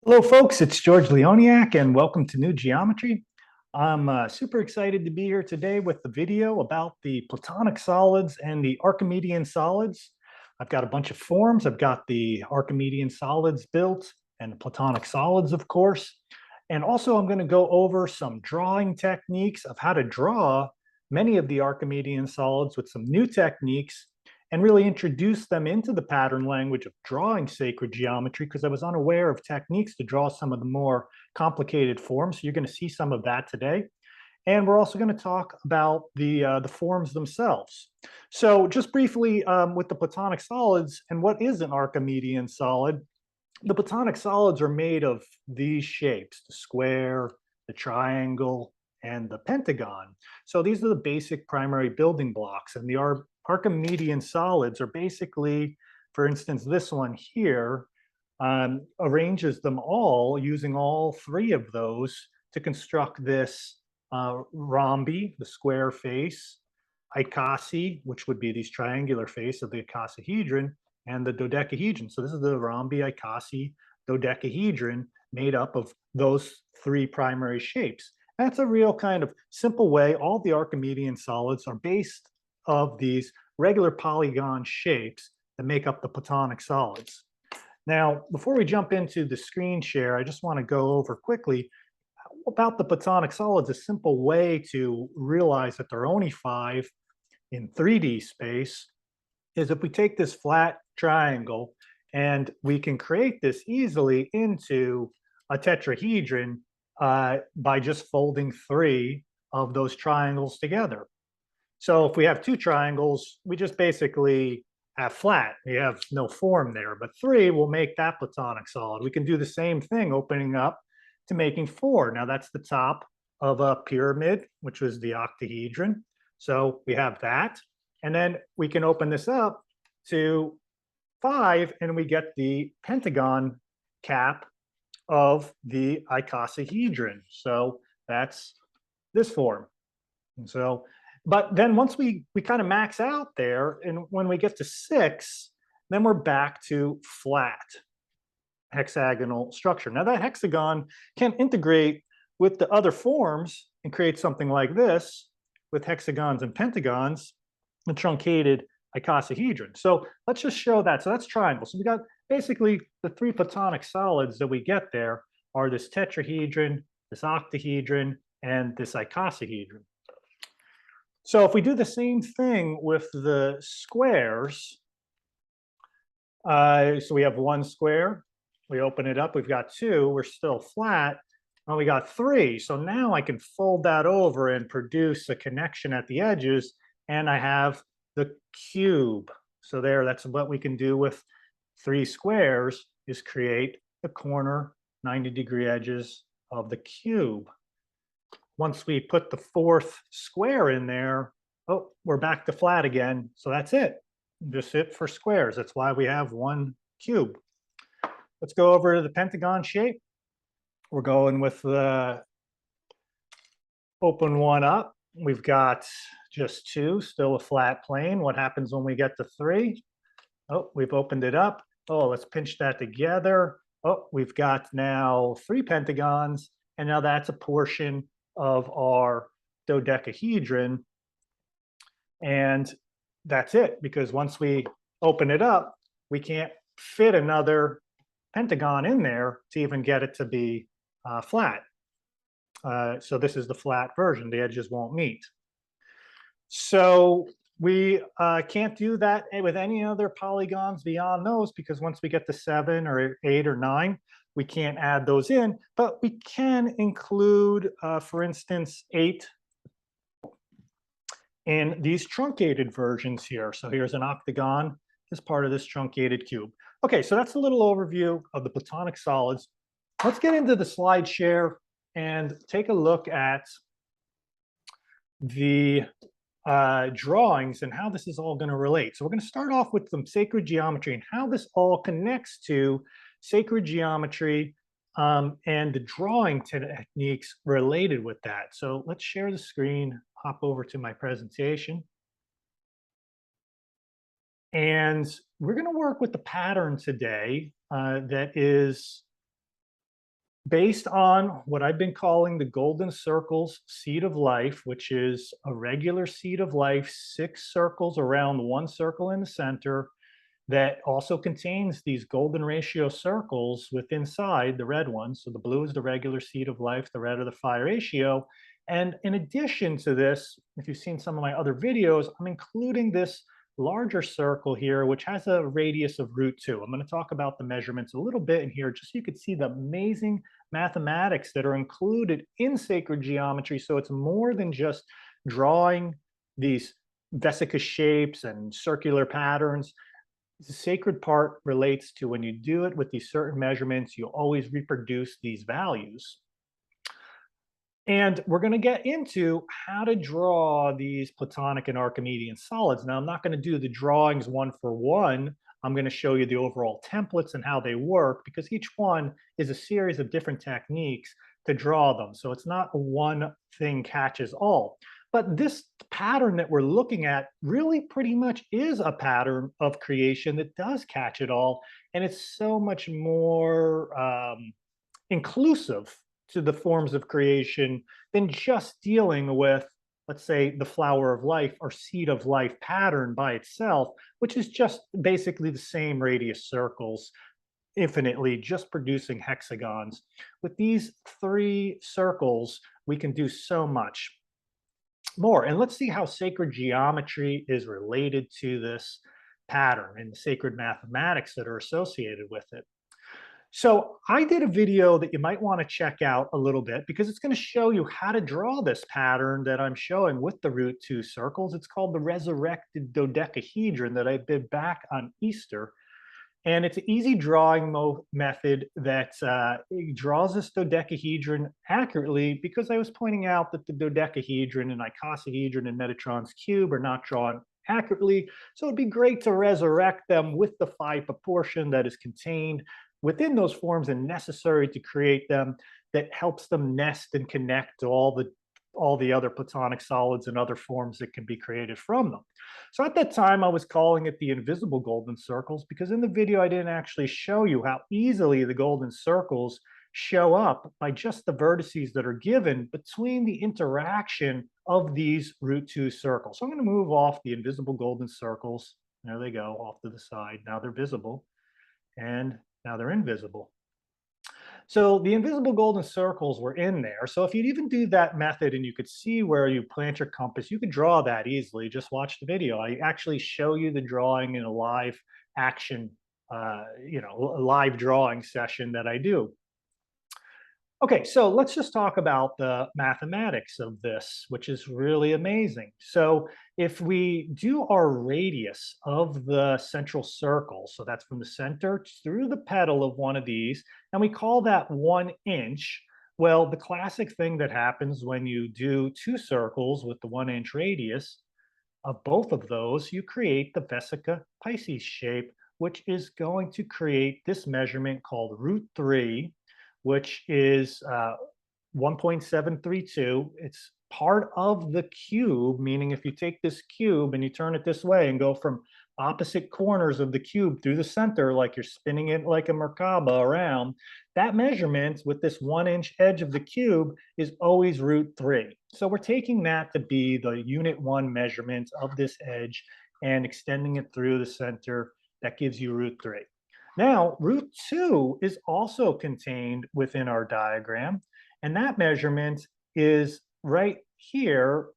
Hello, folks. It's George Leoniak, and welcome to New Geometry. I'm super excited to be here today with the video about the Platonic solids and the Archimedean solids. I've got a bunch of forms. I've got the Archimedean solids built and the Platonic solids, of course. And also, I'm going to go over some drawing techniques of how to draw many of the Archimedean solids with some new techniques and really introduce them into the pattern language of drawing sacred geometry because I was unaware of techniques to draw some of the more complicated forms. So you're going to see some of that today. And we're also going to talk about the forms themselves. So just briefly with the Platonic solids and what is an Archimedean solid, the Platonic solids are made of these shapes, the square, the triangle, and the pentagon. So these are the basic primary building blocks. And the Archimedean solids are basically, for instance, this one here arranges them all using all three of those to construct this rhombi, the square face, icasi, which would be these triangular face of the icosahedron, and the dodecahedron. So this is the rhombi, icasi, dodecahedron made up of those three primary shapes. That's a real kind of simple way. All the Archimedean solids are based of these regular polygon shapes that make up the Platonic solids. Now, before we jump into the screen share, I just want to go over quickly about the Platonic solids, a simple way to realize that there are only five in 3D space is if we take this flat triangle and we can create this easily into a tetrahedron by just folding three of those triangles together. So if we have two triangles, we just basically have flat. We have no form there, but three will make that Platonic solid. We can do the same thing opening up to making four. Now that's the top of a pyramid, which was the octahedron. So we have that. And then we can open this up to five and we get the pentagon cap of the icosahedron. So that's this form. And so, but then once we kind of max out there, and when we get to six, then we're back to flat hexagonal structure. Now that hexagon can integrate with the other forms and create something like this with hexagons and pentagons, the truncated icosahedron. So let's just show that. So that's triangle. So we got basically the three Platonic solids that we get there are this tetrahedron, this octahedron, and this icosahedron. So if we do the same thing with the squares, so we have one square, we open it up, we've got two, we're still flat, and we got three. So now I can fold that over and produce a connection at the edges, and I have the cube. So there, that's what we can do with three squares, is create the corner 90-degree edges of the cube. Once we put the fourth square in there, oh, we're back to flat again. So that's it. Just it for squares. That's why we have one cube. Let's go over to the pentagon shape. We're going with the open one up. We've got just two, still a flat plane. What happens when we get to three? Oh, we've opened it up. Oh, let's pinch that together. Oh, we've got now three pentagons, and now that's a portion of our dodecahedron. And that's it, because once we open it up, we can't fit another pentagon in there to even get it to be flat. So this is the flat version. The edges won't meet. So we can't do that with any other polygons beyond those, because once we get to 7 or 8 or 9, we can't add those in, but we can include, for instance, 8 in these truncated versions here. So here's an octagon as part of this truncated cube. Okay, so that's a little overview of the Platonic solids. Let's get into the slide share and take a look at the drawings and how this is all going to relate. So we're going to start off with some sacred geometry and how this all connects to sacred geometry and the drawing techniques related with that. So let's share the screen, hop over to my presentation. And we're going to work with the pattern today that is Based on what I've been calling the golden circle's seed of life, which is a regular seed of life, 6 circles around one circle in the center, that also contains these golden ratio circles with inside the red ones. So the blue is the regular seed of life, the red are the phi ratio. And in addition to this, if you've seen some of my other videos, I'm including this larger circle here, which has a radius of √2. I'm going to talk about the measurements a little bit in here, just so you could see the amazing mathematics that are included in sacred geometry. So it's more than just drawing these vesica shapes and circular patterns. The sacred part relates to when you do it with these certain measurements, you always reproduce these values. And we're going to get into how to draw these Platonic and Archimedean solids. Now, I'm not going to do the drawings one for one. I'm going to show you the overall templates and how they work, because each one is a series of different techniques to draw them. So it's not one thing catches all. But this pattern that we're looking at really pretty much is a pattern of creation that does catch it all. And it's so much more inclusive to the forms of creation than just dealing with, let's say, the flower of life or seed of life pattern by itself, which is just basically the same radius circles infinitely, just producing hexagons. With these 3 circles, we can do so much more. And let's see how sacred geometry is related to this pattern and the sacred mathematics that are associated with it. So I did a video that you might want to check out a little bit, because it's going to show you how to draw this pattern that I'm showing with the √2 circles. It's called the resurrected dodecahedron that I did back on Easter. And it's an easy drawing method that draws this dodecahedron accurately, because I was pointing out that the dodecahedron and icosahedron and Metatron's cube are not drawn accurately. So it'd be great to resurrect them with the phi proportion that is contained within those forms and necessary to create them, that helps them nest and connect to all the other Platonic solids and other forms that can be created from them. So at that time, I was calling it the invisible golden circles, because in the video, I didn't actually show you how easily the golden circles show up by just the vertices that are given between the interaction of these √2 circles. So I'm going to move off the invisible golden circles. There they go, off to the side. Now they're visible, and now they're invisible. So the invisible golden circles were in there. So if you'd even do that method and you could see where you plant your compass, you could draw that easily. Just watch the video. I actually show you the drawing in a live action, a live drawing session that I do. Okay, so let's just talk about the mathematics of this, which is really amazing. So if we do our radius of the central circle, so that's from the center through the petal of one of these, and we call that 1 inch, well, the classic thing that happens when you do 2 circles with the 1 inch radius of both of those, you create the vesica Pisces shape, which is going to create this measurement called √3, which is 1.732. It's part of the cube, meaning if you take this cube and you turn it this way and go from opposite corners of the cube through the center, like you're spinning it like a Merkaba around, that measurement with this 1 inch edge of the cube is always √3. So we're taking that to be the unit 1 measurement of this edge and extending it through the center. That gives you √3. Now, √2 is also contained within our diagram, and that measurement is right here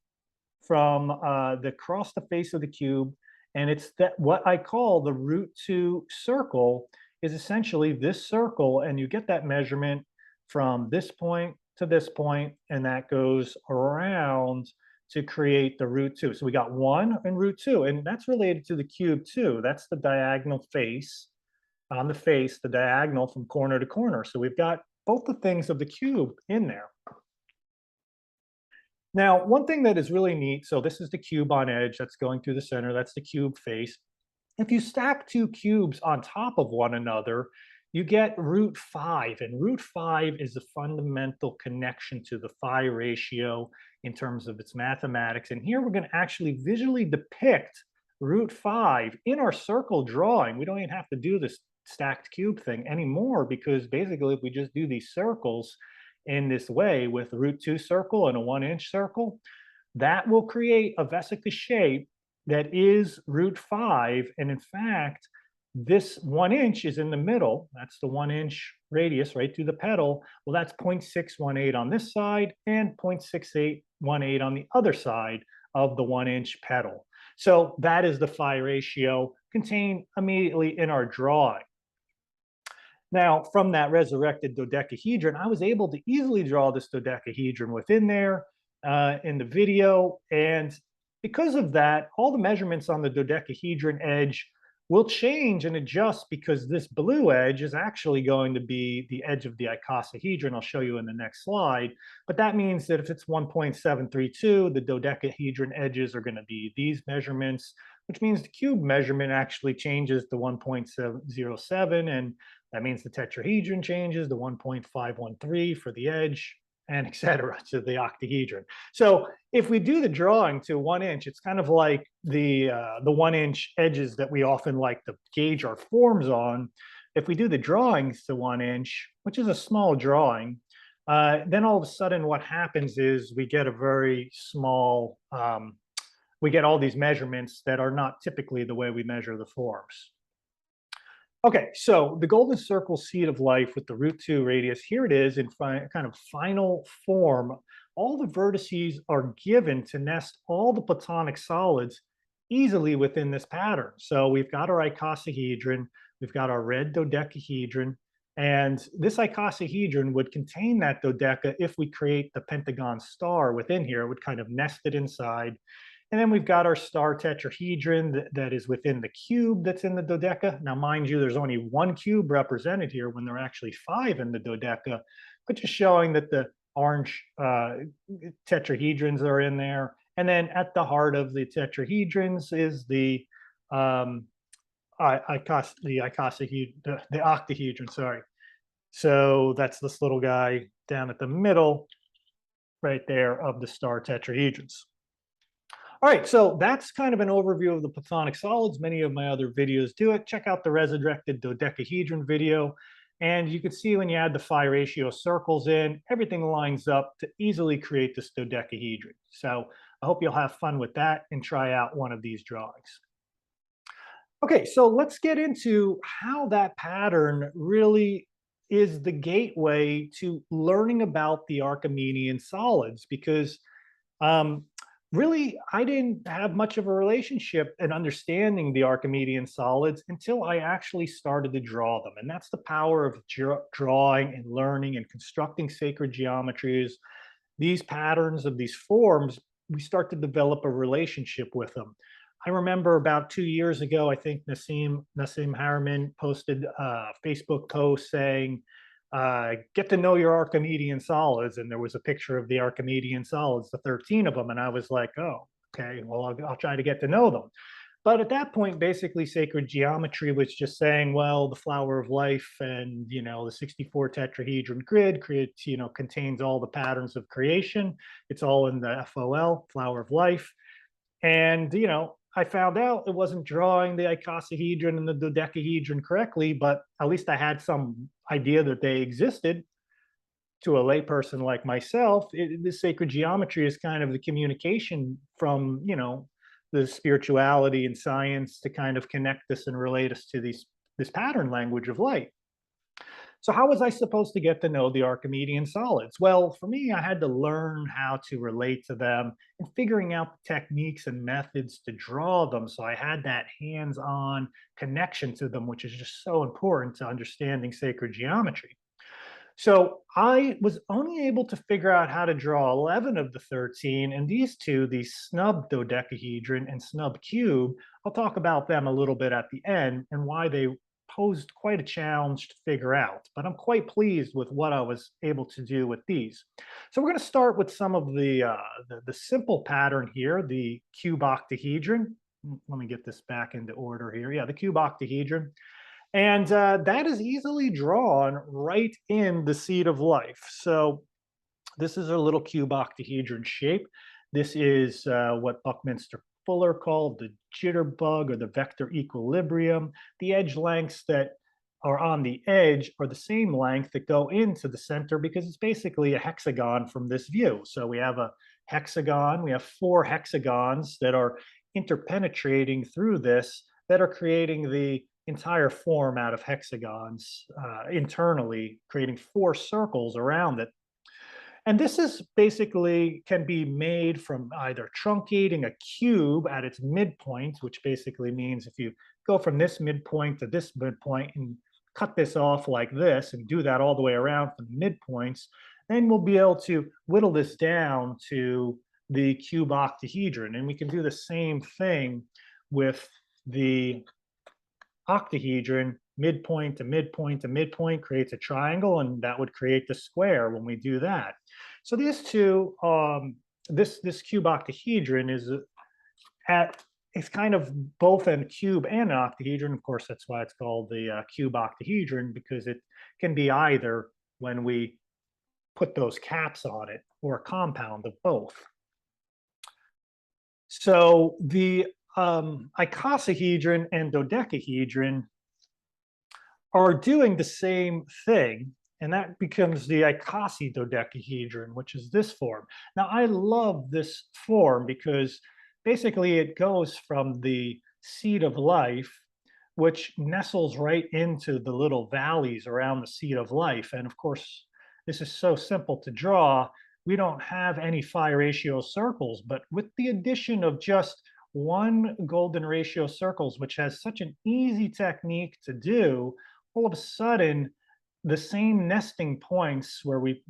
from across the face of the cube, and it's that what I call the √2 circle is essentially this circle, and you get that measurement from this point to this point, and that goes around to create the √2. So we got 1 and √2, and that's related to the cube too. That's the diagonal face on the face, the diagonal from corner to corner. So we've got both the things of the cube in there. Now, one thing that is really neat, so this is the cube on edge that's going through the center, that's the cube face. If you stack 2 cubes on top of one another, you get √5, and √5 is a fundamental connection to the phi ratio in terms of its mathematics. And here we're going to actually visually depict √5 in our circle drawing. We don't even have to do this stacked cube thing anymore, because basically if we just do these circles in this way with √2 circle and a 1-inch circle, that will create a vesica shape that is √5. And in fact, this 1 inch is in the middle. That's the 1-inch radius right through the petal. Well, that's 0.618 on this side and 0.6818 on the other side of the 1-inch petal. So that is the phi ratio contained immediately in our drawing. Now, from that resurrected dodecahedron, I was able to easily draw this dodecahedron within there in the video. And because of that, all the measurements on the dodecahedron edge will change and adjust, because this blue edge is actually going to be the edge of the icosahedron. I'll show you in the next slide. But that means that if it's 1.732, the dodecahedron edges are going to be these measurements, which means the cube measurement actually changes to 1.707, and that means the tetrahedron changes to 1.513 for the edge, and et cetera, to the octahedron. So if we do the drawing to 1 inch, it's kind of like the 1-inch edges that we often like to gauge our forms on. If we do the drawings to 1 inch, which is a small drawing, then all of a sudden what happens is we get a very small, we get all these measurements that are not typically the way we measure the forms. Okay, so the golden circle seed of life with the √2 radius, here it is in kind of final form. All the vertices are given to nest all the Platonic solids easily within this pattern. So we've got our icosahedron, we've got our red dodecahedron, and this icosahedron would contain that dodeca if we create the pentagon star within here. It would kind of nest it inside. And then we've got our star tetrahedron that is within the cube that's in the dodeca. Now, mind you, there's only 1 cube represented here when there are actually 5 in the dodeca, but just showing that the orange tetrahedrons are in there. And then at the heart of the tetrahedrons is the octahedron, sorry. So that's this little guy down at the middle right there of the star tetrahedrons. All right, so that's kind of an overview of the Platonic solids. Many of my other videos do it. Check out the resurrected dodecahedron video. And you can see when you add the phi ratio circles in, everything lines up to easily create this dodecahedron. So I hope you'll have fun with that and try out one of these drawings. Okay, so let's get into how that pattern really is the gateway to learning about the Archimedean solids, because really, I didn't have much of a relationship in understanding the Archimedean solids until I actually started to draw them. And that's the power of drawing and learning and constructing sacred geometries. These patterns of these forms, we start to develop a relationship with them. I remember about 2 years ago, I think Nassim Harriman posted a Facebook post saying, get to know your Archimedean solids. And there was a picture of the Archimedean solids, the 13 of them. And I was like, oh, okay, well, I'll try to get to know them. But at that point, basically sacred geometry was just saying, well, the flower of life and, the 64 tetrahedron grid creates, contains all the patterns of creation. It's all in the FOL, flower of life. And, I found out it wasn't drawing the icosahedron and the dodecahedron correctly, but at least I had some idea that they existed. To a layperson like myself, this sacred geometry is kind of the communication from, the spirituality and science to kind of connect us and relate us to this pattern language of light. So how was I supposed to get to know the Archimedean solids? Well, for me, I had to learn how to relate to them and figuring out the techniques and methods to draw them. So I had that hands-on connection to them, which is just so important to understanding sacred geometry. So I was only able to figure out how to draw 11 of the 13, and these two, the Snub dodecahedron and Snub cube, I'll talk about them a little bit at the end and why they posed quite a challenge to figure out, but I'm quite pleased with what I was able to do with these. So we're going to start with some of the simple pattern here, the cube octahedron. Let me get this back into order here. Yeah, the cube octahedron. And that is easily drawn right in the seed of life. So this is a little cube octahedron shape. This is what Buckminster Fuller called the jitterbug or the vector equilibrium, the edge lengths that are on the edge are the same length that go into the center because it's basically a hexagon from this view. So we have a hexagon, we have 4 hexagons that are interpenetrating through this that are creating the entire form out of hexagons internally, creating 4 circles around it. And this is basically can be made from either truncating a cube at its midpoint, which basically means if you go from this midpoint to this midpoint and cut this off like this and do that all the way around from the midpoints, then we'll be able to whittle this down to the cube octahedron. And we can do the same thing with the octahedron. Midpoint to midpoint to midpoint creates a triangle, and that would create the square when we do that. So these two, this cube octahedron is it's kind of both a cube and an octahedron. Of course, that's why it's called the cube octahedron, because it can be either when we put those caps on it, or a compound of both. So the icosahedron and dodecahedron are doing the same thing, and that becomes the icosahedron, which is this form. Now, I love this form because basically it goes from the seat of life, which nestles right into the little valleys around the seat of life. And of course, this is so simple to draw. We don't have any phi ratio circles, but with the addition of just one golden ratio circles, which has such an easy technique to do, all of a sudden, the same nesting points where we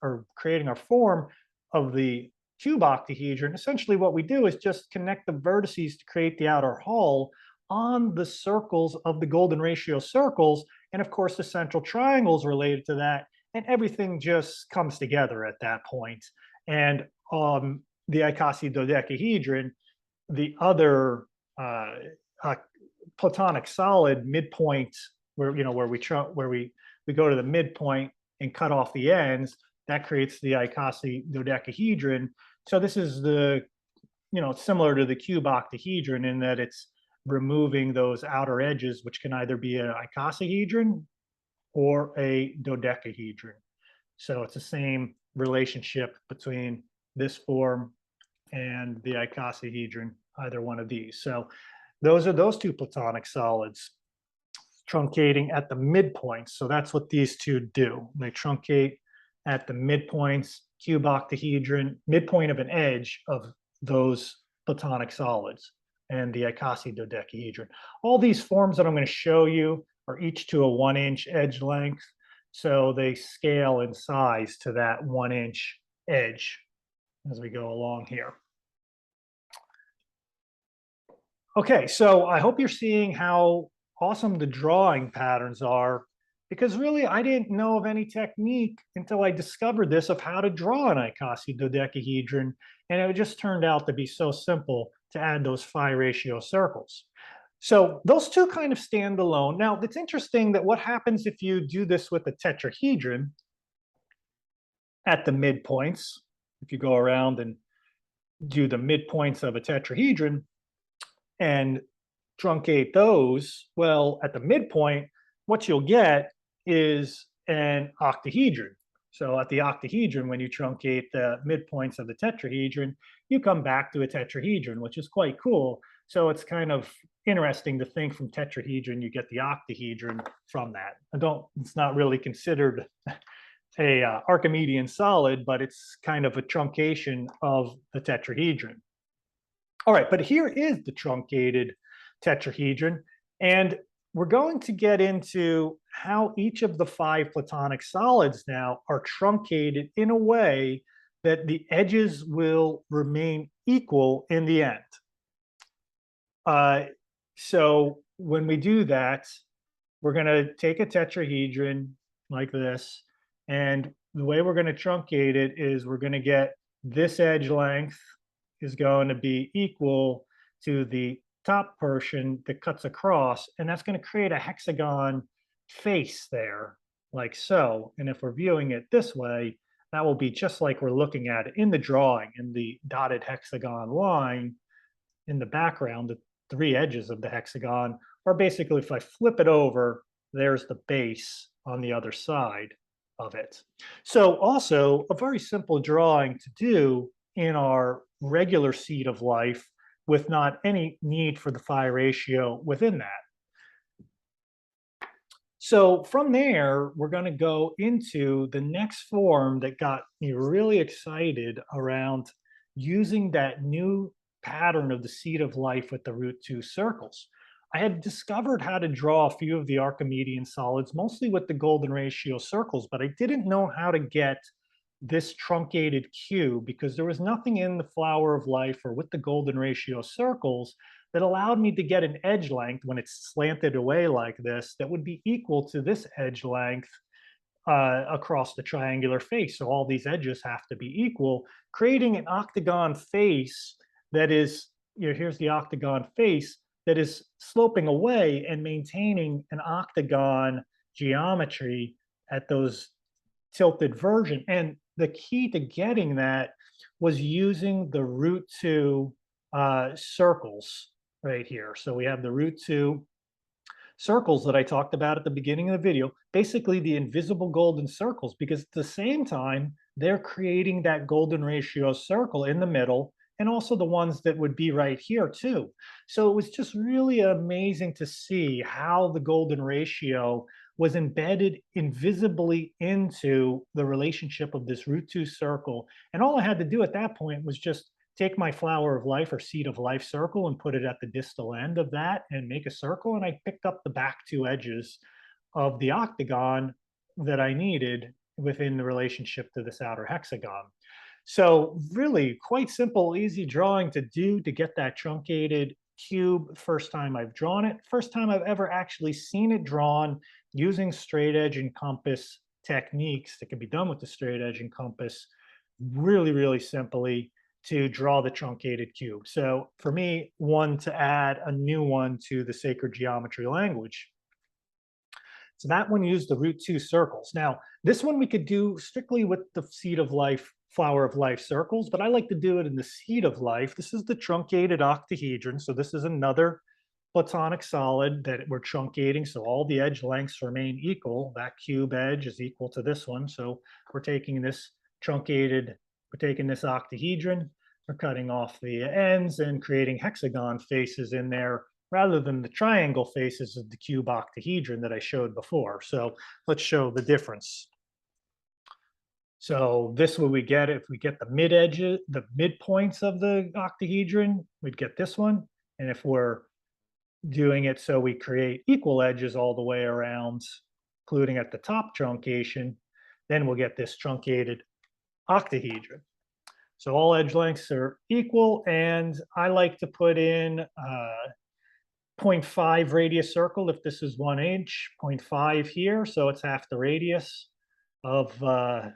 are creating our form of the cube octahedron, essentially what we do is just connect the vertices to create the outer hull on the circles of the golden ratio circles. And of course, the central triangle is related to that, and everything just comes together at that point. And the icosahedron, the other Platonic solid midpoint, where we go to the midpoint and cut off the ends, that creates the icosahedron. So this is similar to the cube octahedron in that it's removing those outer edges, which can either be an icosahedron or a dodecahedron. So it's the same relationship between this form and the icosahedron, either one of these. So those are those two Platonic solids truncating at the midpoints. So that's what these two do. They truncate at the midpoints, cube octahedron, midpoint of an edge of those Platonic solids, and the icosahedron. All these forms that I'm going to show you are each to a 1-inch edge length. So they scale in size to that 1-inch edge as we go along here. Okay, so I hope you're seeing how awesome the drawing patterns are, because really I didn't know of any technique until I discovered this of how to draw an icosahedron, and it just turned out to be so simple to add those phi ratio circles. So those two kind of stand alone. Now, it's interesting that what happens if you do this with a tetrahedron at the midpoints, if you go around and do the midpoints of a tetrahedron and truncate those, well, at the midpoint, what you'll get is an octahedron. So at the octahedron, when you truncate the midpoints of the tetrahedron, you come back to a tetrahedron, which is quite cool. So it's kind of interesting to think from tetrahedron, you get the octahedron from that. It's not really considered a Archimedean solid, but it's kind of a truncation of the tetrahedron. All right, but here is the truncated tetrahedron, and we're going to get into how each of the 5 Platonic solids now are truncated in a way that the edges will remain equal in the end. So when we do that, we're going to take a tetrahedron like this, and the way we're going to truncate it is we're going to get this edge length is going to be equal to the top portion that cuts across, and that's going to create a hexagon face there, like so. And if we're viewing it this way, that will be just like we're looking at it in the drawing, in the dotted hexagon line in the background. The 3 edges of the hexagon or basically if I flip it over, there's the base on the other side of it. So also a very simple drawing to do in our regular seed of life with not any need for the phi ratio within that. So from there, we're going to go into the next form that got me really excited around using that new pattern of the seed of life with the root 2 circles. I had discovered how to draw a few of the Archimedean solids, mostly with the golden ratio circles, but I didn't know how to get this truncated cube because there was nothing in the flower of life or with the golden ratio circles that allowed me to get an edge length when it's slanted away like this that would be equal to this edge length across the triangular face. So all these edges have to be equal, creating an octagon face that is, here's the octagon face that is sloping away and maintaining an octagon geometry at those tilted version. And the key to getting that was using the root 2 circles right here. So we have the root 2 circles that I talked about at the beginning of the video, basically the invisible golden circles, because at the same time, they're creating that golden ratio circle in the middle, and also the ones that would be right here too. So it was just really amazing to see how the golden ratio was embedded invisibly into the relationship of this root 2 circle. And all I had to do at that point was just take my flower of life or seed of life circle and put it at the distal end of that and make a circle. And I picked up the back 2 edges of the octagon that I needed within the relationship to this outer hexagon. So really quite simple, easy drawing to do to get that truncated cube. First time I've drawn it. First time I've ever actually seen it drawn using straight edge and compass techniques that can be done with the straight edge and compass really, really simply to draw the truncated cube. So for me, one to add a new one to the sacred geometry language. So that one used the root 2 circles. Now, this one we could do strictly with the seed of life, flower of life circles, but I like to do it in the seed of life. This is the truncated octahedron. So this is another Platonic solid that we're truncating. So all the edge lengths remain equal. That cube edge is equal to this one. So we're taking this truncated, we're taking this octahedron, we're cutting off the ends and creating hexagon faces in there rather than the triangle faces of the cube octahedron that I showed before. So let's show the difference. So this way we get, if we get the mid edges, the midpoints of the octahedron, we'd get this one. And if we're doing it so we create equal edges all the way around, including at the top truncation, then we'll get this truncated octahedron. So all edge lengths are equal, and I like to put in 0.5 radius circle if this is 1 inch, 0.5 here, so it's half the radius of the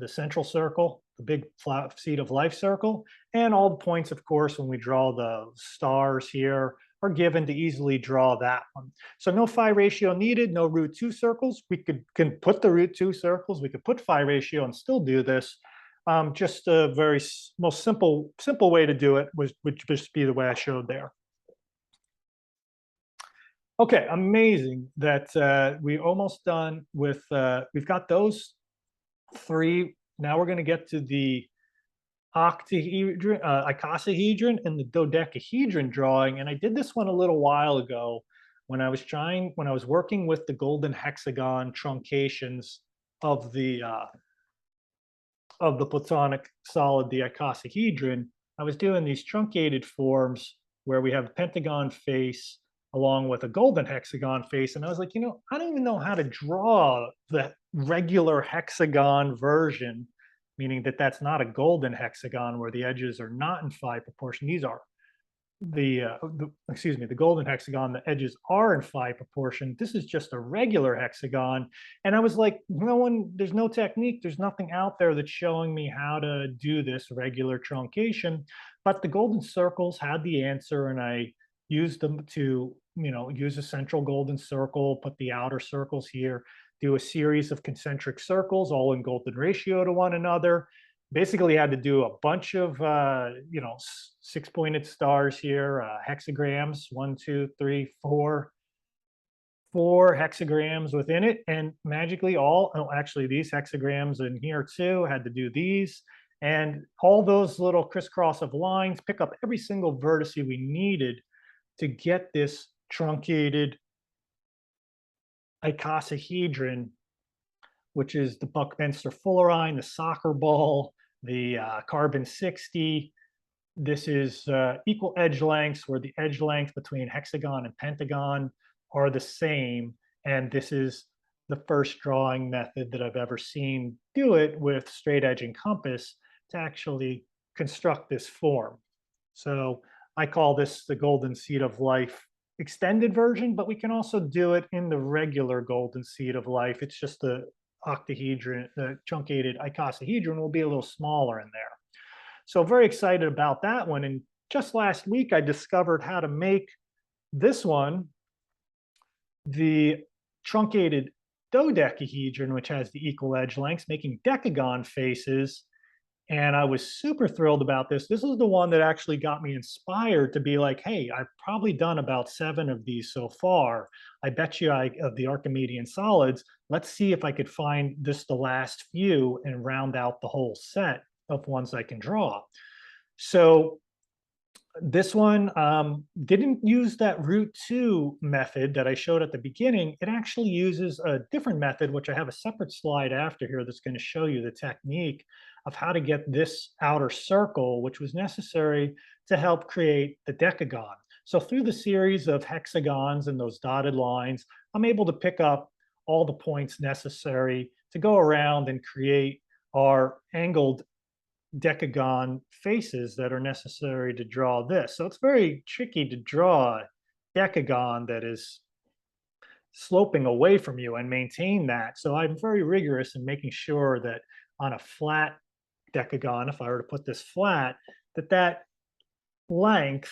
central circle, the big flat seed of life circle, and all the points, of course, when we draw the stars here are given to easily draw that one. So no phi ratio needed, no root 2 circles. We can put the root 2 circles, we could put phi ratio and still do this. Just a very most simple way to do it would just be the way I showed there. Okay, amazing that we're almost done with, we've got those 3. Now we're going to get to the octahedron, icosahedron, and the dodecahedron drawing. And I did this one a little while ago when I was working with the golden hexagon truncations of the Platonic solid, the icosahedron. I was doing these truncated forms where we have a pentagon face along with a golden hexagon face. And I was like, I don't even know how to draw the regular hexagon version, meaning that that's not a golden hexagon where the edges are not in phi proportion. These are the golden hexagon, the edges are in phi proportion. This is just a regular hexagon. And I was like, there's no technique, there's nothing out there that's showing me how to do this regular truncation. But the golden circles had the answer, and I used them to, use a central golden circle, put the outer circles here, do a series of concentric circles, all in golden ratio to one another, Basically had to do a bunch of, six-pointed stars here, hexagrams, 4 hexagrams within it, and magically actually these hexagrams in here too had to do these, and all those little crisscross of lines pick up every single vertex we needed to get this truncated icosahedron, which is the Buckminster Fullerene, the soccer ball, the carbon 60. This is equal edge lengths, where the edge length between hexagon and pentagon are the same. And this is the first drawing method that I've ever seen do it with straight edge and compass to actually construct this form. So I call this the golden seed of life extended version, but we can also do it in the regular golden seed of life. It's just the octahedron, the truncated icosahedron will be a little smaller in there. So very excited about that one. And just last week, I discovered how to make this one, the truncated dodecahedron, which has the equal edge lengths, making decagon faces. And I was super thrilled about this. This is the one that actually got me inspired to be like, hey, I've probably done about 7 of these so far. I bet you of the Archmedean solids, let's see if I could find this the last few and round out the whole set of ones I can draw. So this one didn't use that root 2 method that I showed at the beginning. It actually uses a different method, which I have a separate slide after here that's going to show you the technique of how to get this outer circle, which was necessary to help create the decagon. So through the series of hexagons and those dotted lines, I'm able to pick up all the points necessary to go around and create our angled decagon faces that are necessary to draw this. So it's very tricky to draw a decagon that is sloping away from you and maintain that. So I'm very rigorous in making sure that on a flat decagon, if I were to put this flat, that length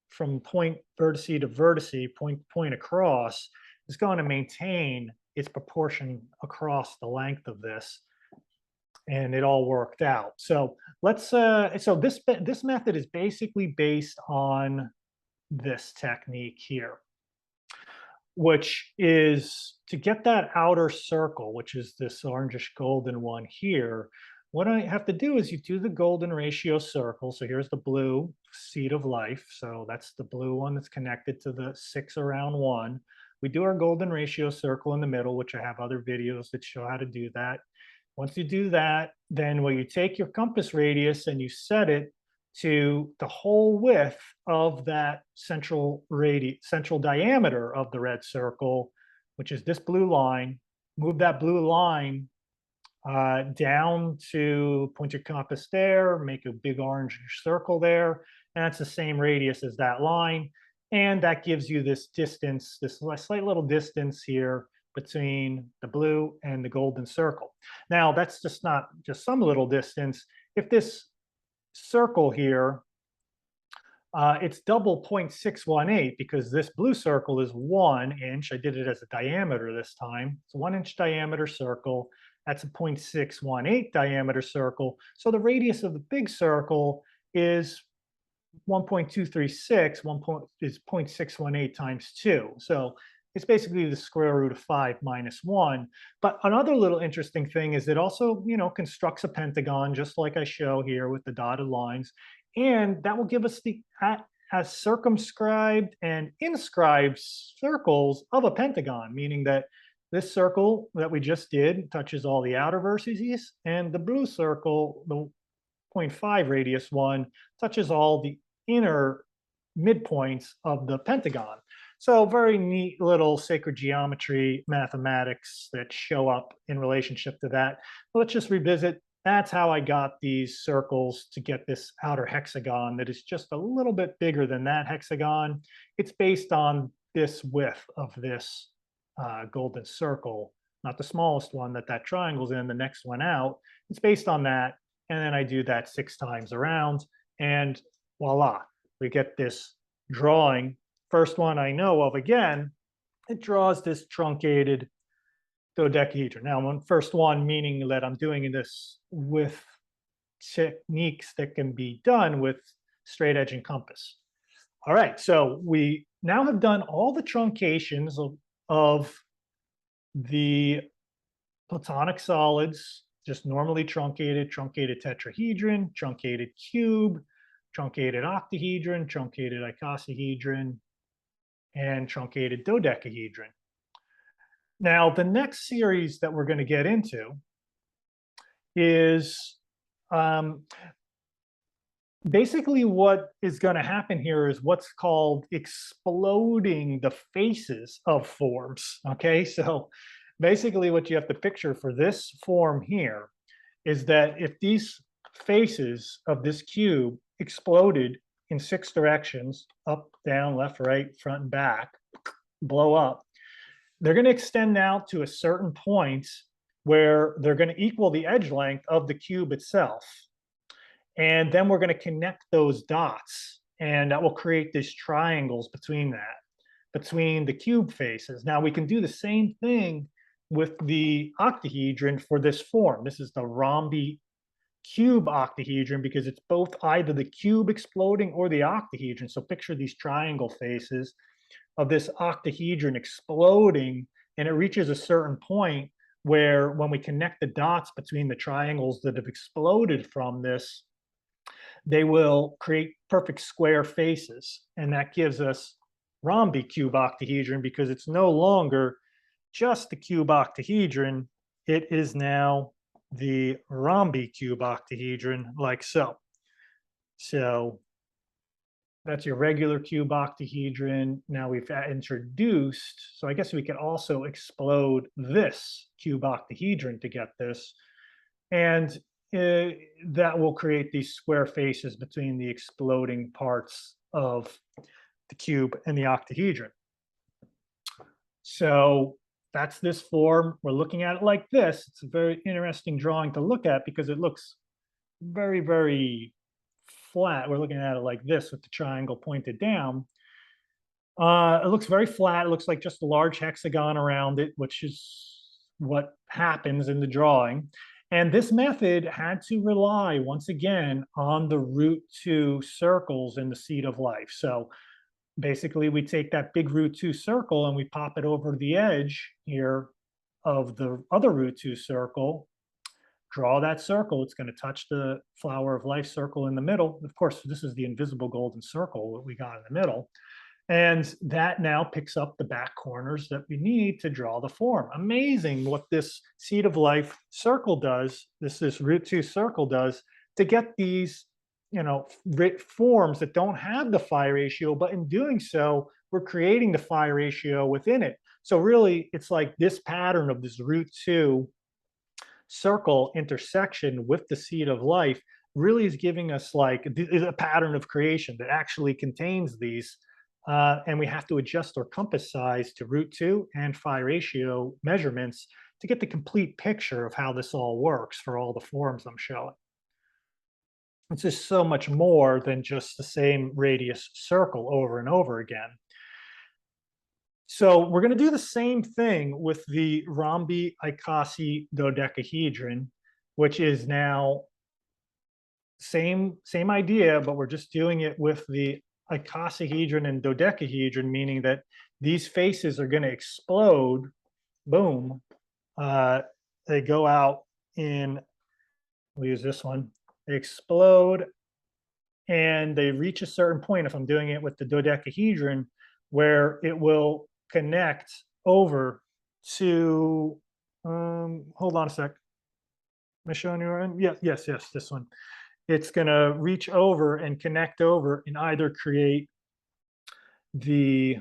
from point vertex to vertex, point across, is going to maintain its proportion across the length of this. And it all worked out. So let's so this method is basically based on this technique here, which is to get that outer circle, which is this orangish golden one here. What I have to do is you do the golden ratio circle. So here's the blue seed of life. So that's the blue one that's connected to the 6 around 1. We do our golden ratio circle in the middle, which I have other videos that show how to do that. Once you do that, then you take your compass radius and you set it to the whole width of that central diameter of the red circle, which is this blue line. Move that blue line down to point your compass there, make a big orange circle there, and that's the same radius as that line. And that gives you this distance, this slight little distance here between the blue and the golden circle. Now, that's just not just some little distance. If this circle here, it's double 0.618 because this blue circle is 1 inch. I did it as a diameter this time. It's a 1 inch diameter circle. That's a 0.618 diameter circle. So the radius of the big circle is 1.236, is 0.618 times 2. So it's basically the square root of 5 minus 1. But another little interesting thing is it also, constructs a pentagon, just like I show here with the dotted lines. And that will give us the as circumscribed and inscribed circles of a pentagon, meaning that this circle that we just did touches all the outer vertices, and the blue circle, the 0.5 radius one, touches all the inner midpoints of the pentagon. So very neat little sacred geometry mathematics that show up in relationship to that. But let's just revisit. That's how I got these circles to get this outer hexagon that is just a little bit bigger than that hexagon. It's based on this width of this golden circle, not the smallest one that triangle's in, the next one out. It's based on that. And then I do that 6 times around, and voila, we get this drawing. First one I know of, again, it draws this truncated dodecahedron. Now, first one meaning that I'm doing this with techniques that can be done with straight edge and compass. All right, so we now have done all the truncations of the Platonic solids, just normally truncated tetrahedron, truncated cube, truncated octahedron, truncated icosahedron, and truncated dodecahedron. Now, the next series that we're going to get into is basically what is going to happen here is what's called exploding the faces of forms. Okay, so basically what you have to picture for this form here is that if these faces of this cube exploded in 6 directions, up, down, left, right, front, and back, blow up, they're going to extend out to a certain point where they're going to equal the edge length of the cube itself. And then we're going to connect those dots, and that will create these triangles between the cube faces. Now we can do the same thing with the octahedron for this form. This is the rhombi cube octahedron because it's both either the cube exploding or the octahedron. So picture these triangle faces of this octahedron exploding, and it reaches a certain point where when we connect the dots between the triangles that have exploded from this, they will create perfect square faces. And that gives us rhombi cube octahedron because it's no longer just the cube octahedron. It is now the rhombi cube octahedron, like so. So that's your regular cube octahedron. Now we've introduced, so I guess we could also explode this cube octahedron to get this. And that will create these square faces between the exploding parts of the cube and the octahedron. So that's this form. We're looking at it like this. It's a very interesting drawing to look at because it looks very, very flat. We're looking at it like this with the triangle pointed down. It looks very flat. It looks like just a large hexagon around it, which is what happens in the drawing. And this method had to rely, once again, on the root 2 circles in the seed of life. So basically, we take that big root 2 circle and we pop it over the edge here of the other root 2 circle, draw that circle. It's going to touch the flower of life circle in the middle. Of course, this is the invisible golden circle that we got in the middle. And that now picks up the back corners that we need to draw the form. Amazing what this seed of life circle does, this root 2 circle does, to get these, forms that don't have the phi ratio, but in doing so, we're creating the phi ratio within it. So really, it's like this pattern of this root 2 circle intersection with the seed of life really is giving us like a pattern of creation that actually contains these. And we have to adjust our compass size to root 2 and phi ratio measurements to get the complete picture of how this all works for all the forms I'm showing. It's just so much more than just the same radius circle over and over again. So we're going to do the same thing with the rhombi icosi dodecahedron, which is now same idea, but we're just doing it with the icosahedron and dodecahedron, meaning that these faces are going to explode. Boom. They go out in, we'll use this one. They explode and they reach a certain point, if I'm doing it with the dodecahedron, where it will connect over to, hold on a sec. Am I showing you one? Yeah, yes, this one. It's going to reach over and connect over and either create the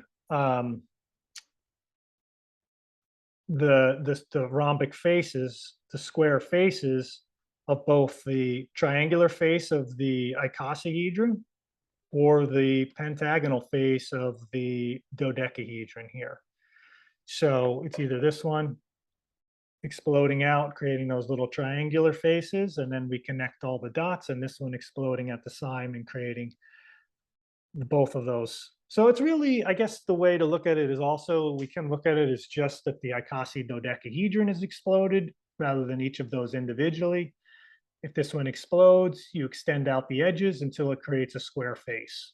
rhombic faces, the square faces of both the triangular face of the icosahedron or the pentagonal face of the dodecahedron here. So it's either this one exploding out, creating those little triangular faces, and then we connect all the dots, and this one exploding at the sign and creating both of those. So it's really, I guess the way to look at it is also, we can look at it as just that the icosi dodecahedron is exploded rather than each of those individually. If this one explodes, you extend out the edges until it creates a square face.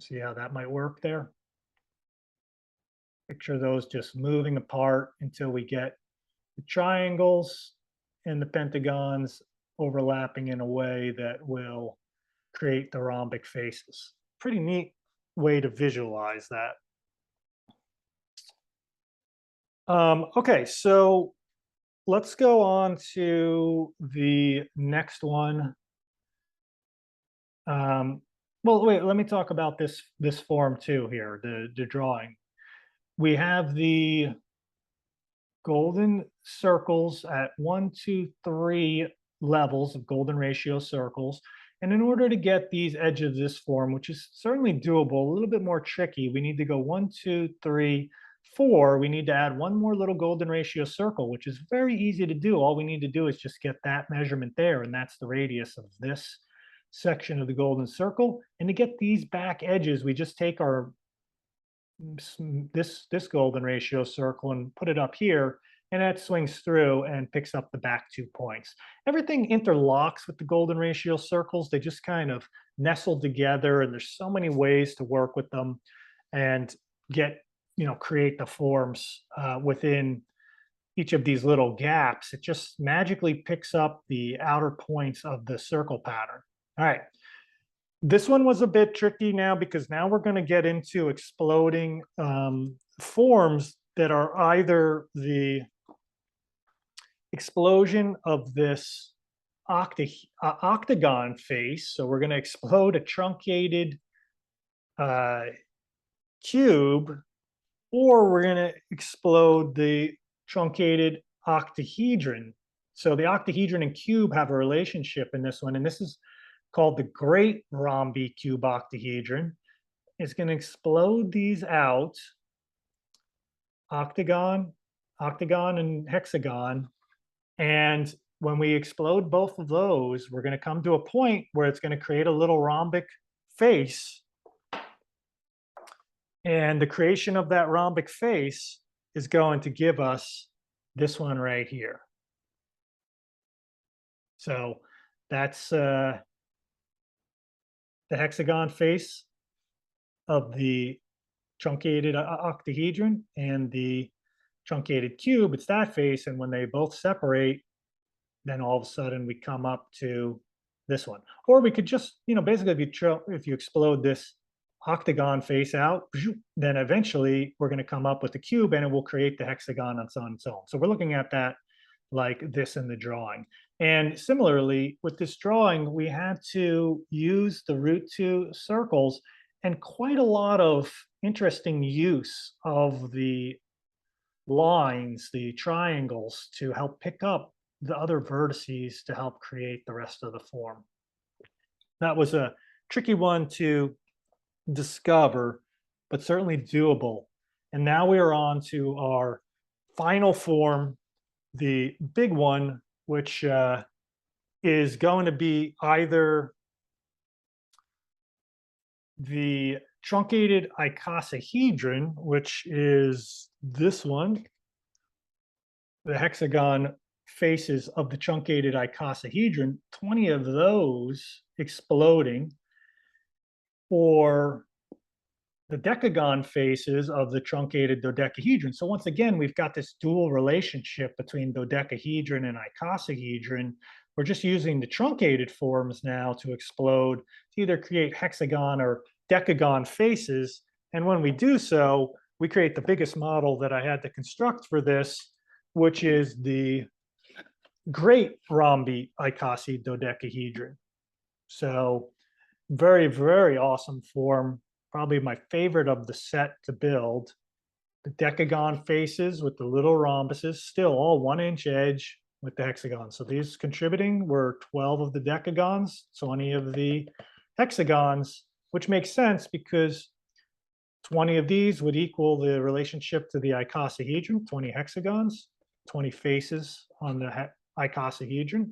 See how that might work there? Picture those just moving apart until we get the triangles and the pentagons overlapping in a way that will create the rhombic faces. Pretty neat way to visualize that. Okay, so let's go on to the next one. Well, wait, let me talk about this form too here, the drawing. We have the golden circles at 1, 2, 3 levels of golden ratio circles. And in order to get these edges of this form, which is certainly doable, a little bit more tricky, we need to go 1, 2, 3, 4. We need to add one more little golden ratio circle, which is very easy to do. All we need to do is just get that measurement there, and that's the radius of this section of the golden circle. And to get these back edges, we just take our this golden ratio circle and put it up here, and that swings through and picks up the back 2 points. Everything interlocks with the golden ratio circles. They just kind of nestle together, and there's so many ways to work with them and get, create the forms within each of these little gaps. It just magically picks up the outer points of the circle pattern. All right. This one was a bit tricky now because now we're going to get into exploding forms that are either the explosion of this octagon face. So we're going to explode a truncated cube, or we're going to explode the truncated octahedron. So the octahedron and cube have a relationship in this one, and this is called the great rhombi cube octahedron. It's going to explode these out, octagon, and hexagon. And when we explode both of those, we're going to come to a point where it's going to create a little rhombic face. And the creation of that rhombic face is going to give us this one right here. So that's the hexagon face of the truncated octahedron, and the truncated cube, it's that face. And when they both separate, then all of a sudden we come up to this one. Or we could just, basically if you explode this octagon face out, then eventually we're going to come up with the cube, and it will create the hexagon on its own. So we're looking at that like this in the drawing. And similarly, with this drawing, we had to use the root 2 circles and quite a lot of interesting use of the lines, the triangles, to help pick up the other vertices to help create the rest of the form. That was a tricky one to discover, but certainly doable. And now we are on to our final form, the big one, which is going to be either the truncated icosahedron, which is this one, the hexagon faces of the truncated icosahedron, 20 of those exploding, or the decagon faces of the truncated dodecahedron. So once again, we've got this dual relationship between dodecahedron and icosahedron. We're just using the truncated forms now to explode, to either create hexagon or decagon faces. And when we do so, we create the biggest model that I had to construct for this, which is the great rhombi icosahedron. So very, very awesome form. Probably my favorite of the set to build. The decagon faces with the little rhombuses, still all 1-inch edge with the hexagon. So these contributing were 12 of the decagons, 20 of the hexagons, which makes sense because 20 of these would equal the relationship to the icosahedron, 20 hexagons, 20 faces on the icosahedron,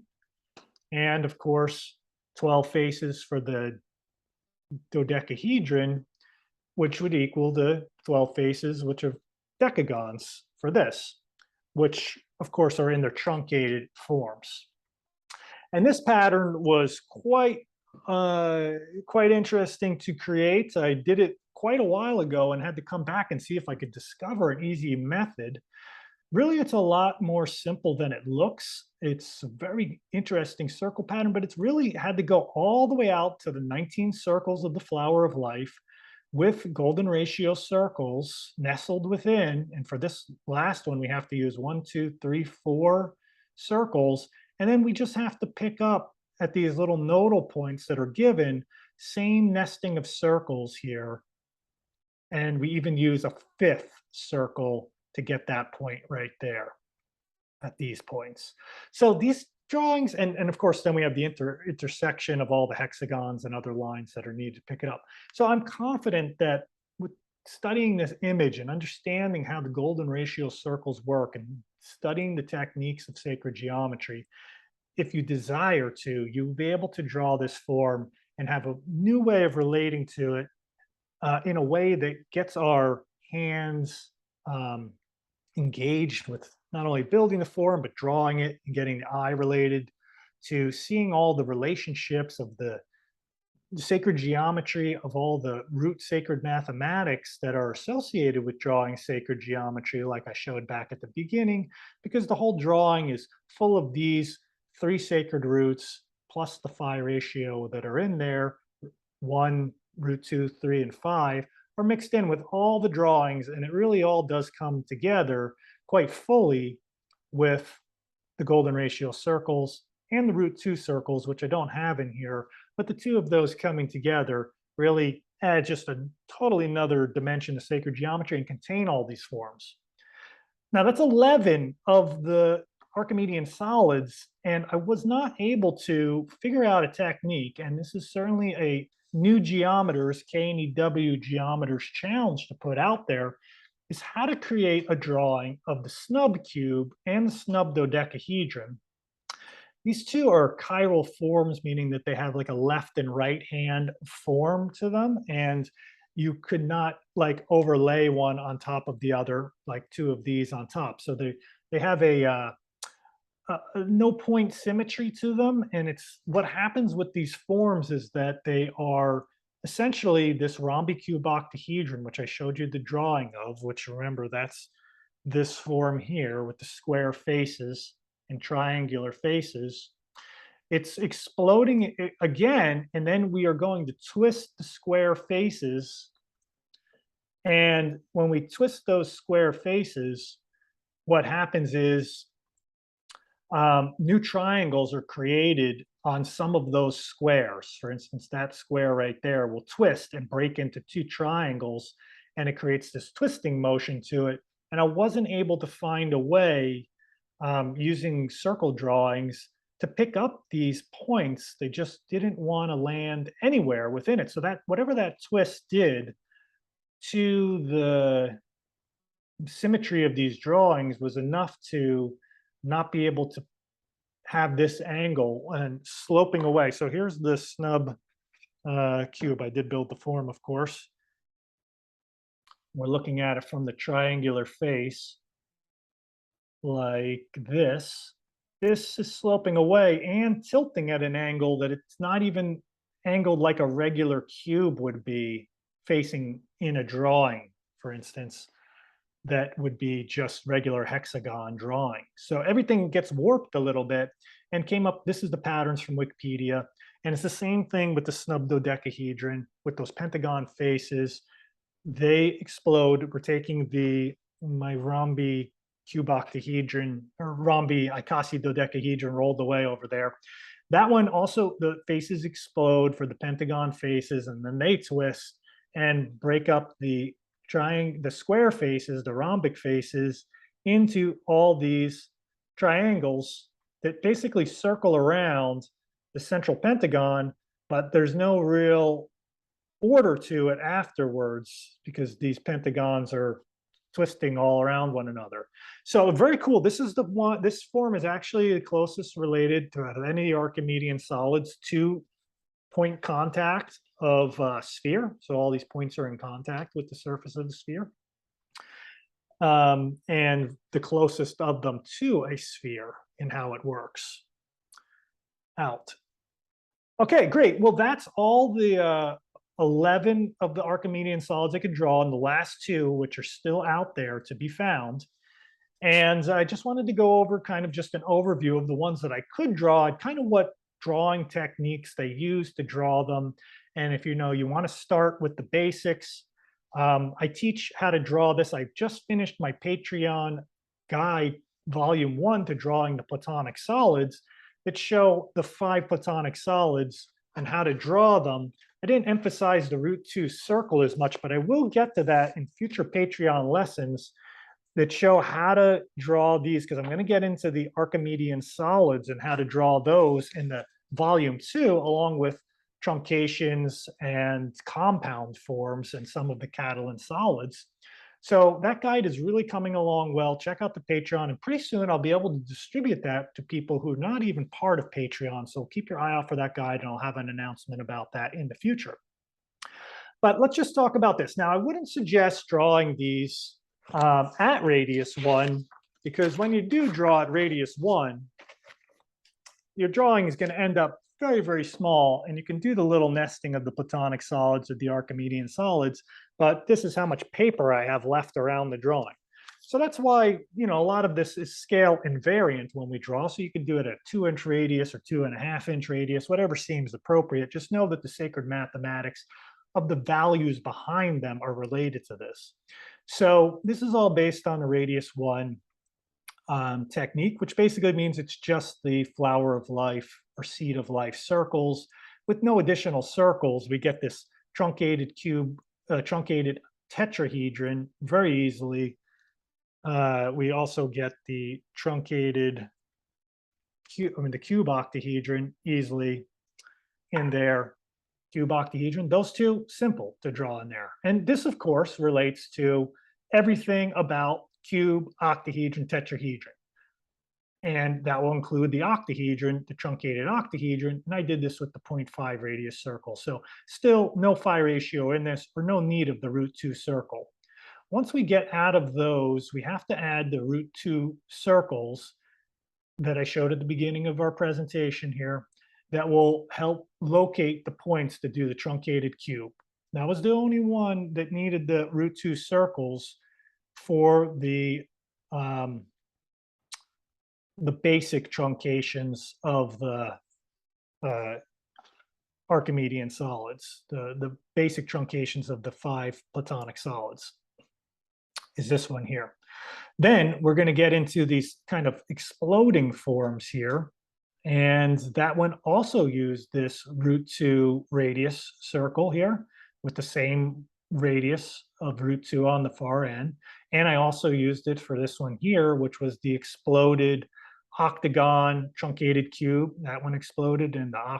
and of course 12 faces for the dodecahedron, which would equal the 12 faces, which are decagons for this, which of course are in their truncated forms. And this pattern was quite interesting to create. I did it quite a while ago and had to come back and see if I could discover an easy method. Really, it's a lot more simple than it looks. It's a very interesting circle pattern, but it's really had to go all the way out to the 19 circles of the flower of life with golden ratio circles nestled within. And for this last one, we have to use 1, 2, 3, 4 circles. And then we just have to pick up at these little nodal points that are given, same nesting of circles here. And we even use a 5th circle to get that point right there at these points. So these drawings, and of course, then we have the intersection of all the hexagons and other lines that are needed to pick it up. So I'm confident that with studying this image and understanding how the golden ratio circles work and studying the techniques of sacred geometry, if you desire to, you'll be able to draw this form and have a new way of relating to it in a way that gets our hands engaged with not only building the form, but drawing it and getting the eye related to seeing all the relationships of the sacred geometry, of all the root sacred mathematics that are associated with drawing sacred geometry, like I showed back at the beginning, because the whole drawing is full of these 3 sacred roots plus the phi ratio that are in there, 1, root 2, 3, and 5, are mixed in with all the drawings, and it really all does come together quite fully with the golden ratio circles and the root 2 circles, which I don't have in here, but the two of those coming together really add just a totally another dimension to sacred geometry and contain all these forms. Now that's 11 of the Archimedean solids, and I was not able to figure out a technique, and this is certainly a new geometers, KNEW geometers challenge to put out there, is how to create a drawing of the Snub cube and the Snub dodecahedron. These two are chiral forms, meaning that they have like a left and right hand form to them, and you could not like overlay one on top of the other, like two of these on top. So they have a no point symmetry to them. And it's what happens with these forms is that they are essentially this rhombicube octahedron, which I showed you the drawing of, which remember that's this form here with the square faces and triangular faces. It's exploding again, and then we are going to twist the square faces. And when we twist those square faces, what happens is new triangles are created on some of those squares. For instance, that square right there will twist and break into 2 triangles, and it creates this twisting motion to it. And I wasn't able to find a way using circle drawings to pick up these points. They just didn't want to land anywhere within it. So that whatever that twist did to the symmetry of these drawings was enough to not be able to have this angle and sloping away. So here's the Snub cube. I did build the form, of course. We're looking at it from the triangular face like this. This is sloping away and tilting at an angle that it's not even angled like a regular cube would be facing in a drawing, for instance. That would be just regular hexagon drawing. So everything gets warped a little bit and came up. This is the patterns from Wikipedia. And it's the same thing with the Snub dodecahedron with those pentagon faces. They explode. We're taking my rhombi cube octahedron or rhombi icasi dodecahedron rolled away over there. That one also, the faces explode for the pentagon faces, and then they twist and break up the square faces, the rhombic faces, into all these triangles that basically circle around the central pentagon, but there's no real order to it afterwards because these pentagons are twisting all around one another. So very cool. This is the one, this form is actually the closest related to any Archimedean solids to point contact of a sphere. So all these points are in contact with the surface of the sphere. And the closest of them to a sphere in how it works. out. Okay, great. Well, that's all the 11 of the Archimedean solids I could draw, and the last two, which are still out there to be found. And I just wanted to go over kind of just an overview of the ones that I could draw, and kind of what drawing techniques they use to draw them. And if you want to start with the basics, I teach how to draw this. I just finished my Patreon guide, volume 1, to drawing the Platonic solids that show the 5 Platonic solids and how to draw them. I didn't emphasize the root 2 circle as much, but I will get to that in future Patreon lessons that show how to draw these, because I'm going to get into the Archimedean solids and how to draw those in the volume 2, along with truncations and compound forms and some of the Catalan solids. So that guide is really coming along well. Check out the Patreon, and pretty soon I'll be able to distribute that to people who are not even part of Patreon. So keep your eye out for that guide, and I'll have an announcement about that in the future. But let's just talk about this. Now, I wouldn't suggest drawing these at radius 1, because when you do draw at radius 1, your drawing is going to end up very, very small, and you can do the little nesting of the Platonic solids or the Archimedean solids, but this is how much paper I have left around the drawing. So that's why, a lot of this is scale invariant when we draw. So you can do it at 2-inch radius or 2.5-inch radius, whatever seems appropriate. Just know that the sacred mathematics of the values behind them are related to this. So this is all based on the radius 1 technique, which basically means it's just the flower of life or seed of life circles. With no additional circles, we get this truncated cube, truncated tetrahedron very easily. We also get the truncated the cube octahedron easily in there. Cube octahedron, those two, simple to draw in there. And this, of course, relates to everything about cube, octahedron, tetrahedron. And that will include the octahedron, the truncated octahedron, and I did this with the 0.5 radius circle. So still no phi ratio in this, or no need of the root 2 circle. Once we get out of those, we have to add the root 2 circles that I showed at the beginning of our presentation here, that will help locate the points to do the truncated cube. That was the only one that needed the root 2 circles for the basic truncations of the Archimedean solids, the basic truncations of the 5 Platonic solids is this one here. Then we're going to get into these kind of exploding forms here. And that one also used this root 2 radius circle here with the same radius of root 2 on the far end. And I also used it for this one here, which was the exploded octagon truncated cube. That one exploded, and the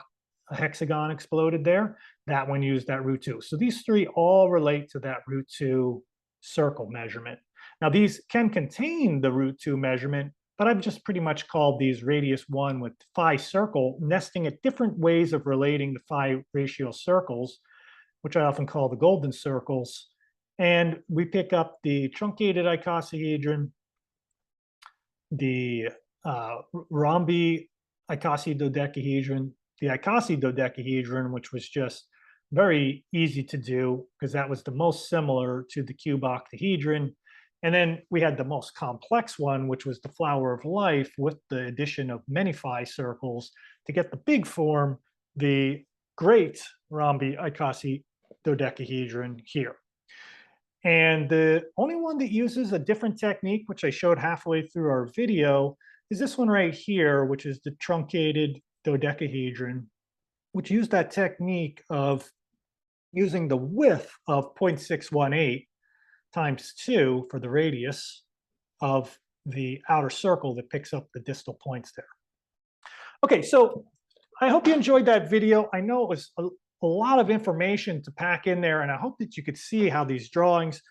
hexagon exploded there. That one used that root 2. So these three all relate to that root 2 circle measurement. Now these can contain the root 2 measurement, but I've just pretty much called these radius 1 with phi circle, nesting at different ways of relating the phi ratio circles, which I often call the golden circles. And we pick up the truncated icosahedron, the rhombi icosahedron, the icosahedron, which was just very easy to do because that was the most similar to the cube octahedron. And then we had the most complex one, which was the flower of life, with the addition of many phi circles to get the big form, the great rhombi icosahedron here. And the only one that uses a different technique, which I showed halfway through our video, is this one right here, which is the truncated dodecahedron, which used that technique of using the width of 0.618 times 2 for the radius of the outer circle that picks up the distal points there. Okay, so I hope you enjoyed that video. I know it was a lot of information to pack in there, and I hope that you could see how these drawings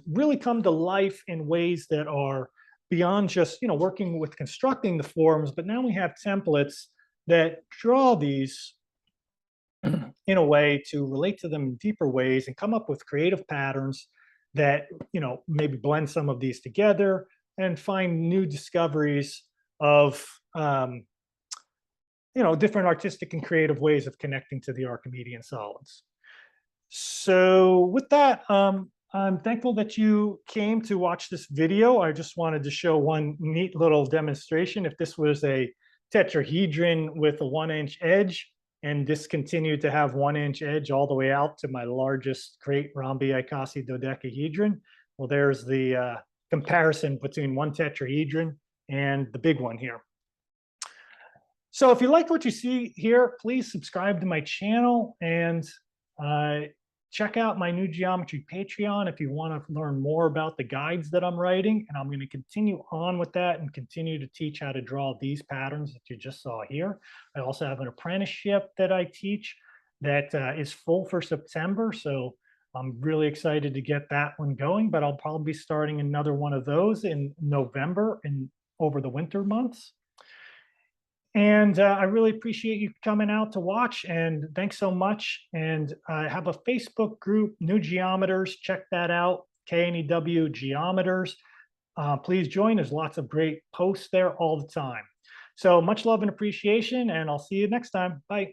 really come to life in ways that are beyond just working with constructing the forms, but now we have templates that draw these in a way to relate to them in deeper ways and come up with creative patterns that maybe blend some of these together and find new discoveries of different artistic and creative ways of connecting to the Archimedean solids. So with that, I'm thankful that you came to watch this video. I just wanted to show one neat little demonstration. If this was a tetrahedron with a 1-inch edge, and this continued to have 1-inch edge all the way out to my largest great rhombiicosy dodecahedron, well, there's the comparison between one tetrahedron and the big one here. So if you like what you see here, please subscribe to my channel and check out my New Geometry Patreon if you want to learn more about the guides that I'm writing. And I'm going to continue on with that and continue to teach how to draw these patterns that you just saw here. I also have an apprenticeship that I teach that is full for September. So I'm really excited to get that one going, but I'll probably be starting another one of those in November and over the winter months. And I really appreciate you coming out to watch, and thanks so much. And I have a Facebook group, New Geometers. Check that out, KNEW Geometers. Please join. There's lots of great posts there all the time. So much love and appreciation, and I'll see you next time. Bye.